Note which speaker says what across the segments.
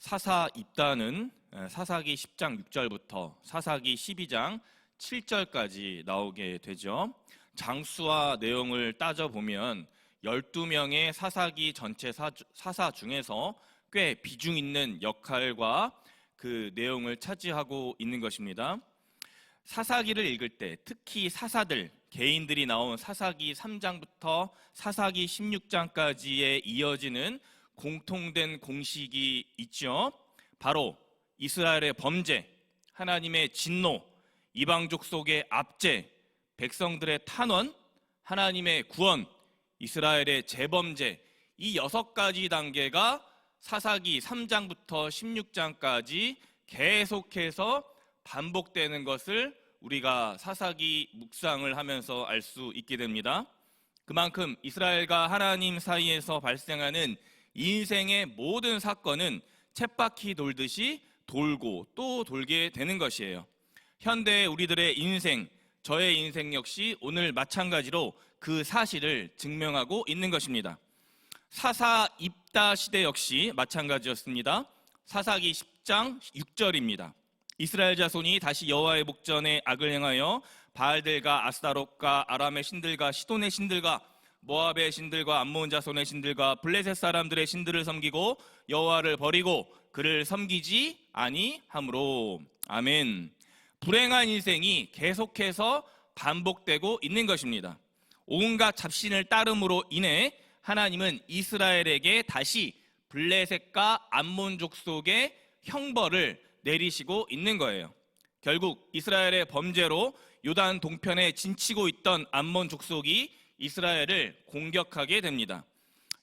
Speaker 1: 사사 입다는 사사기 10장 6절부터 사사기 12장 7절까지 나오게 되죠. 장수와 내용을 따져보면 12명의 사사기 전체 사사 중에서 꽤 비중 있는 역할과 그 내용을 차지하고 있는 것입니다. 사사기를 읽을 때 특히 사사들, 개인들이 나온 사사기 3장부터 사사기 16장까지에 이어지는 공통된 공식이 있죠. 바로 이스라엘의 범죄, 하나님의 진노, 이방족 속의 압제, 백성들의 탄원, 하나님의 구원, 이스라엘의 재범죄, 이 6가지 단계가 사사기 3장부터 16장까지 계속해서 반복되는 것을 우리가 사사기 묵상을 하면서 알 수 있게 됩니다. 그만큼 이스라엘과 하나님 사이에서 발생하는 인생의 모든 사건은 쳇바퀴 돌듯이 돌고 또 돌게 되는 것이에요. 현대 우리들의 인생, 저의 인생 역시 오늘 마찬가지로 그 사실을 증명하고 있는 것입니다. 사사 입다 시대 역시 마찬가지였습니다. 사사기 10장 6절입니다. 이스라엘 자손이 다시 여호와의 목전에 악을 행하여 바알들과 아스타롯과 아람의 신들과 시돈의 신들과 모압의 신들과 암몬 자손의 신들과 블레셋 사람들의 신들을 섬기고 여호와를 버리고 그를 섬기지 아니하므로. 아멘. 불행한 인생이 계속해서 반복되고 있는 것입니다. 온갖 잡신을 따름으로 인해 하나님은 이스라엘에게 다시 블레셋과 암몬 족속의 형벌을 내리시고 있는 거예요. 결국 이스라엘의 범죄로 요단 동편에 진치고 있던 암몬 족속이 이스라엘을 공격하게 됩니다.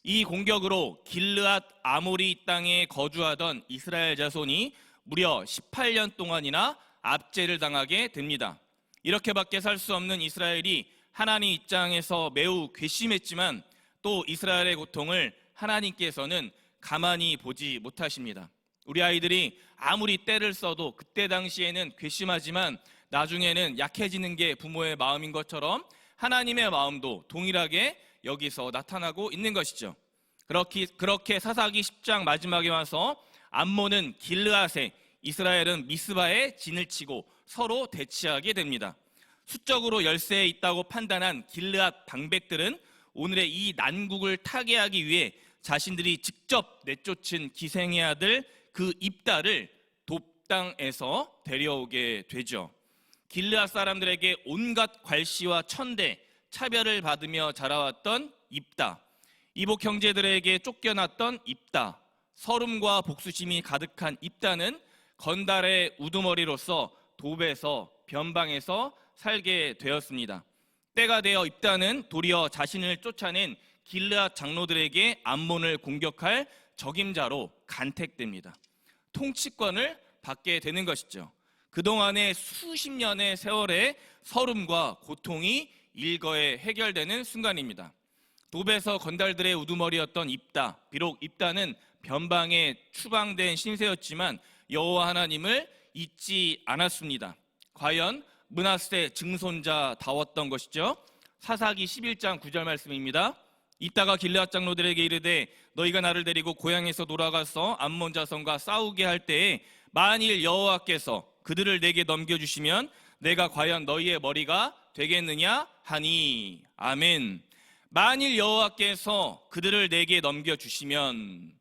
Speaker 1: 이 공격으로 길르앗 아모리 땅에 거주하던 이스라엘 자손이 무려 18년 동안이나 압제를 당하게 됩니다. 이렇게밖에 살 수 없는 이스라엘이 하나님 입장에서 매우 괘씸했지만 또 이스라엘의 고통을 하나님께서는 가만히 보지 못하십니다. 우리 아이들이 아무리 때를 써도 그때 당시에는 괘씸하지만 나중에는 약해지는 게 부모의 마음인 것처럼 하나님의 마음도 동일하게 여기서 나타나고 있는 것이죠. 그렇게 사사기 10장 마지막에 와서 암몬은 길르앗에, 이스라엘은 미스바에 진을 치고 서로 대치하게 됩니다. 수적으로 열세에 있다고 판단한 길르앗 방백들은 오늘의 이 난국을 타개하기 위해 자신들이 직접 내쫓은 기생의 아들 그 입다를 돕당에서 데려오게 되죠. 길르앗 사람들에게 온갖 괄시와 천대, 차별을 받으며 자라왔던 입다, 이복 형제들에게 쫓겨났던 입다, 서름과 복수심이 가득한 입다는 건달의 우두머리로서 돕에서 변방에서 살게 되었습니다. 때가 되어 입다는 도리어 자신을 쫓아낸 길르앗 장로들에게 암몬을 공격할 적임자로 간택됩니다. 통치권을 받게 되는 것이죠. 그동안의 수십 년의 세월의 서름과 고통이 일거에 해결되는 순간입니다. 돕에서 건달들의 우두머리였던 입다, 비록 입다는 변방에 추방된 신세였지만 여호와 하나님을 잊지 않았습니다. 과연 므낫세 증손자다웠던 것이죠. 사사기 11장 9절 말씀입니다. 입다가 길르앗 장로들에게 이르되 너희가 나를 데리고 고향에서 돌아가서 암몬 자손과 싸우게 할 때에 만일 여호와께서 그들을 내게 넘겨주시면 내가 과연 너희의 머리가 되겠느냐 하니. 아멘. 만일 여호와께서 그들을 내게 넘겨주시면,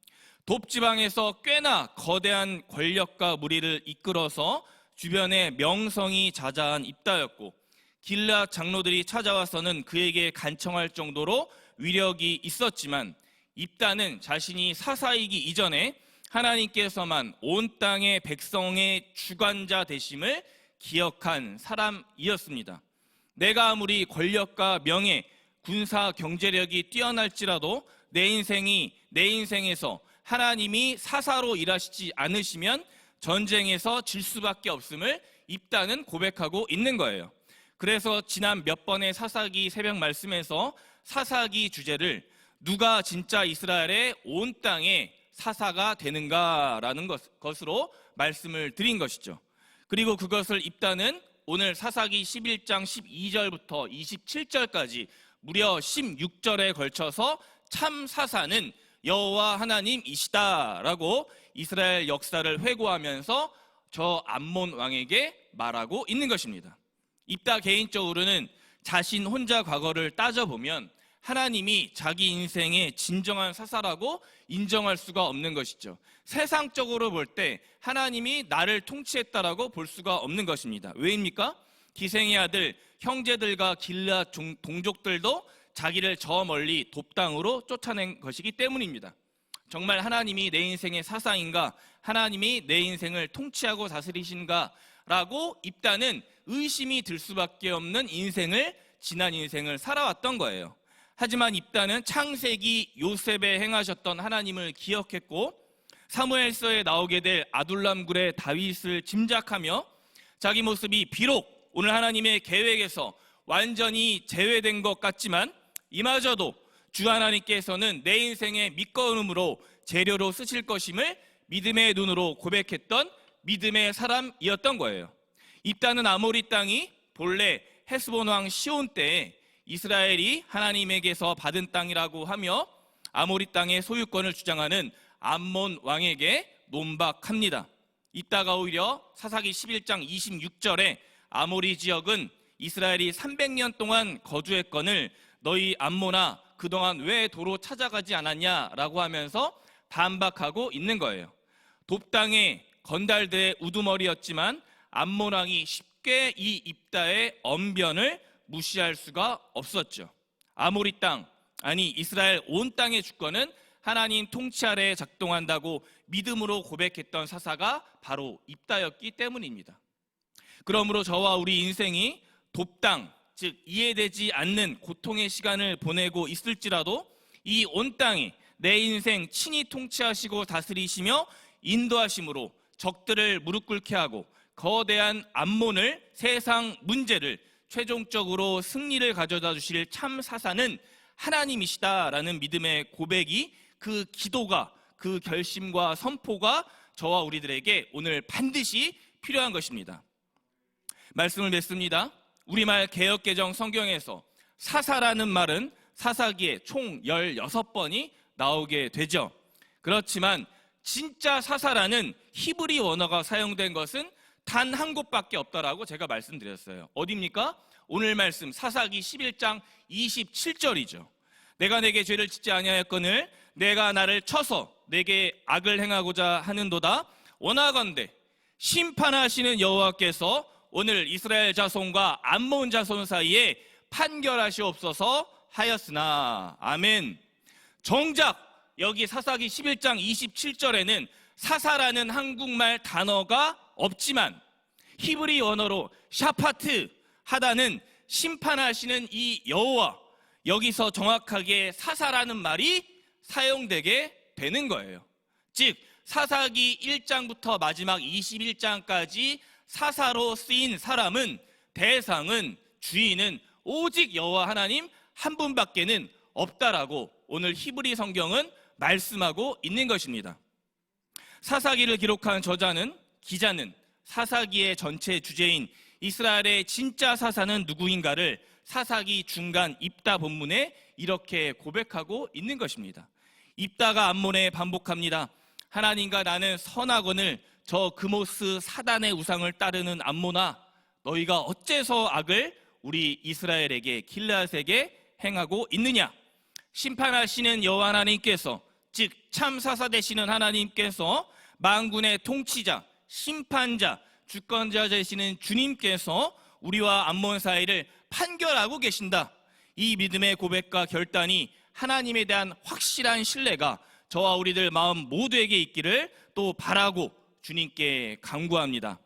Speaker 1: 돕지방에서 꽤나 거대한 권력과 무리를 이끌어서 주변에 명성이 자자한 입다였고 길르앗 장로들이 찾아와서는 그에게 간청할 정도로 위력이 있었지만 입다는 자신이 사사이기 이전에 하나님께서만 온 땅의 백성의 주관자 되심을 기억한 사람이었습니다. 내가 아무리 권력과 명예, 군사 경제력이 뛰어날지라도 내 인생에서 하나님이 사사로 일하시지 않으시면 전쟁에서 질 수밖에 없음을 입다는 고백하고 있는 거예요. 그래서 지난 몇 번의 사사기 새벽 말씀에서 사사기 주제를 누가 진짜 이스라엘의 온 땅에 사사가 되는가라는 것으로 말씀을 드린 것이죠. 그리고 그것을 입다는 오늘 사사기 11장 12절부터 27절까지 무려 16절에 걸쳐서 참 사사는 여호와 하나님이시다라고 이스라엘 역사를 회고하면서 저 암몬 왕에게 말하고 있는 것입니다. 입다 개인적으로는 자신 혼자 과거를 따져보면 하나님이 자기 인생의 진정한 사사라고 인정할 수가 없는 것이죠. 세상적으로 볼 때 하나님이 나를 통치했다라고 볼 수가 없는 것입니다. 왜입니까? 기생의 아들 형제들과 길앗 동족들도 자기를 저 멀리 돕당으로 쫓아낸 것이기 때문입니다. 정말 하나님이 내 인생의 사사인가? 하나님이 내 인생을 통치하고 다스리신가? 라고 입다는 의심이 들 수밖에 없는 지난 인생을 살아왔던 거예요. 하지만 입다는 창세기 요셉에 행하셨던 하나님을 기억했고 사무엘서에 나오게 될 아둘람굴의 다윗을 짐작하며 자기 모습이 비록 오늘 하나님의 계획에서 완전히 제외된 것 같지만 이마저도 주 하나님께서는 내 인생의 밑거름으로 재료로 쓰실 것임을 믿음의 눈으로 고백했던 믿음의 사람이었던 거예요. 입다는 아모리 땅이 본래 헤스본 왕 시온 때에 이스라엘이 하나님에게서 받은 땅이라고 하며 아모리 땅의 소유권을 주장하는 암몬 왕에게 논박합니다. 이따가 오히려 사사기 11장 26절에 아모리 지역은 이스라엘이 300년 동안 거주했건을 너희 암몬아 그동안 왜 도로 찾아가지 않았냐라고 하면서 반박하고 있는 거예요. 돕당의 건달들의 우두머리였지만 암몬 왕이 쉽게 이 입다의 언변을 무시할 수가 없었죠. 아모리 땅, 아니 이스라엘 온 땅의 주권은 하나님 통치 아래에 작동한다고 믿음으로 고백했던 사사가 바로 입다였기 때문입니다. 그러므로 저와 우리 인생이 돕당, 즉 이해되지 않는 고통의 시간을 보내고 있을지라도 이 온 땅에 내 인생 친히 통치하시고 다스리시며 인도하심으로 적들을 무릎 꿇게 하고 거대한 암몬을 세상 문제를 최종적으로 승리를 가져다 주실 참 사사는 하나님이시다라는 믿음의 고백이 그 기도가 그 결심과 선포가 저와 우리들에게 오늘 반드시 필요한 것입니다. 말씀을 맺습니다. 우리말 개역개정 성경에서 사사라는 말은 사사기에 총 16번이 나오게 되죠. 그렇지만 진짜 사사라는 히브리 원어가 사용된 것은 단 한 곳밖에 없다라고 제가 말씀드렸어요. 어디입니까? 오늘 말씀 사사기 11장 27절이죠. 내가 내게 죄를 짓지 아니하였거늘 내가 나를 쳐서 내게 악을 행하고자 하는도다. 원하건대 심판하시는 여호와께서 오늘 이스라엘 자손과 암몬 자손 사이에 판결하시옵소서 하였으나. 아멘. 정작 여기 사사기 11장 27절에는 사사라는 한국말 단어가 없지만 히브리 언어로 샤파트 하다는 심판하시는 이 여호와, 여기서 정확하게 사사라는 말이 사용되게 되는 거예요. 즉 사사기 1장부터 마지막 21장까지 사사로 쓰인 사람은, 대상은, 주인은 오직 여호와 하나님 한 분밖에는 없다라고 오늘 히브리 성경은 말씀하고 있는 것입니다. 사사기를 기록한 기자는 사사기의 전체 주제인 이스라엘의 진짜 사사는 누구인가를 사사기 중간 입다 본문에 이렇게 고백하고 있는 것입니다. 입다가 암몬에 반복합니다. 하나님과 나는 선하거늘 저 그모스 사단의 우상을 따르는 암몬아, 너희가 어째서 악을 우리 이스라엘에게 길앗에게 행하고 있느냐? 심판하시는 여호와 하나님께서, 즉 참사사 되시는 하나님께서, 만군의 통치자, 심판자, 주권자 되시는 주님께서 우리와 암몬 사이를 판결하고 계신다. 이 믿음의 고백과 결단이 하나님에 대한 확실한 신뢰가 저와 우리들 마음 모두에게 있기를 또 바라고 주님께 간구합니다.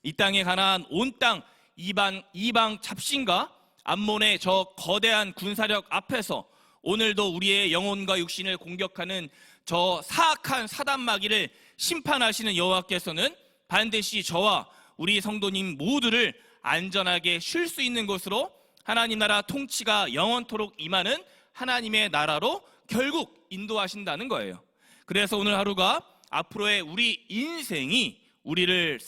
Speaker 1: 이 땅에 가나안 온 땅 이방 잡신과 암몬의 저 거대한 군사력 앞에서 오늘도 우리의 영혼과 육신을 공격하는 저 사악한 사단 마귀를 심판하시는 여호와께서는 반드시 저와 우리 성도님 모두를 안전하게 쉴 수 있는 곳으로 하나님 나라 통치가 영원토록 임하는 하나님의 나라로 결국 인도하신다는 거예요. 그래서 오늘 하루가 앞으로의 우리 인생이 우리가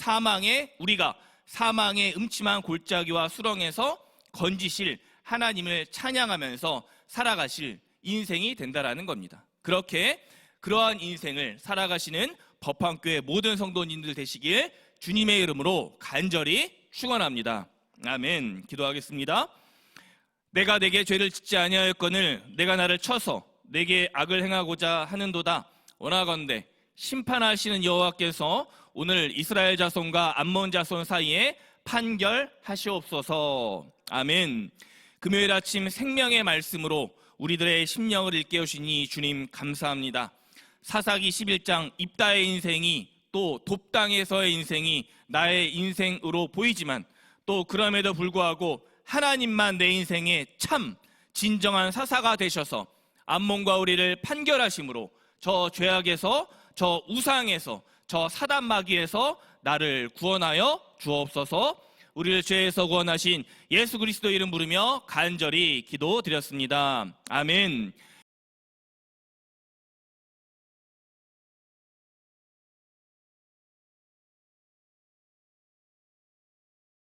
Speaker 1: 사망의 음침한 골짜기와 수렁에서 건지실 하나님을 찬양하면서 살아가실 인생이 된다라는 겁니다. 그렇게 그러한 인생을 살아가시는 법황교회 모든 성도님들 되시길 주님의 이름으로 간절히 축원합니다. 아멘. 기도하겠습니다. 내가 내게 죄를 짓지 아니하였거늘 내가 나를 쳐서 내게 악을 행하고자 하는도다. 원하건대 심판하시는 여호와께서 오늘 이스라엘 자손과 암몬 자손 사이에 판결하시옵소서. 아멘. 금요일 아침 생명의 말씀으로 우리들의 심령을 일깨우시니 주님 감사합니다. 사사기 11장 입다의 인생이 또 돕당에서의 인생이 나의 인생으로 보이지만 또 그럼에도 불구하고 하나님만 내 인생의 참 진정한 사사가 되셔서 암몬과 우리를 판결하심으로 저 죄악에서 저 우상에서 저 사단 마귀에서 나를 구원하여 주옵소서. 우리를 죄에서 구원하신 예수 그리스도 이름 부르며 간절히 기도드렸습니다. 아멘.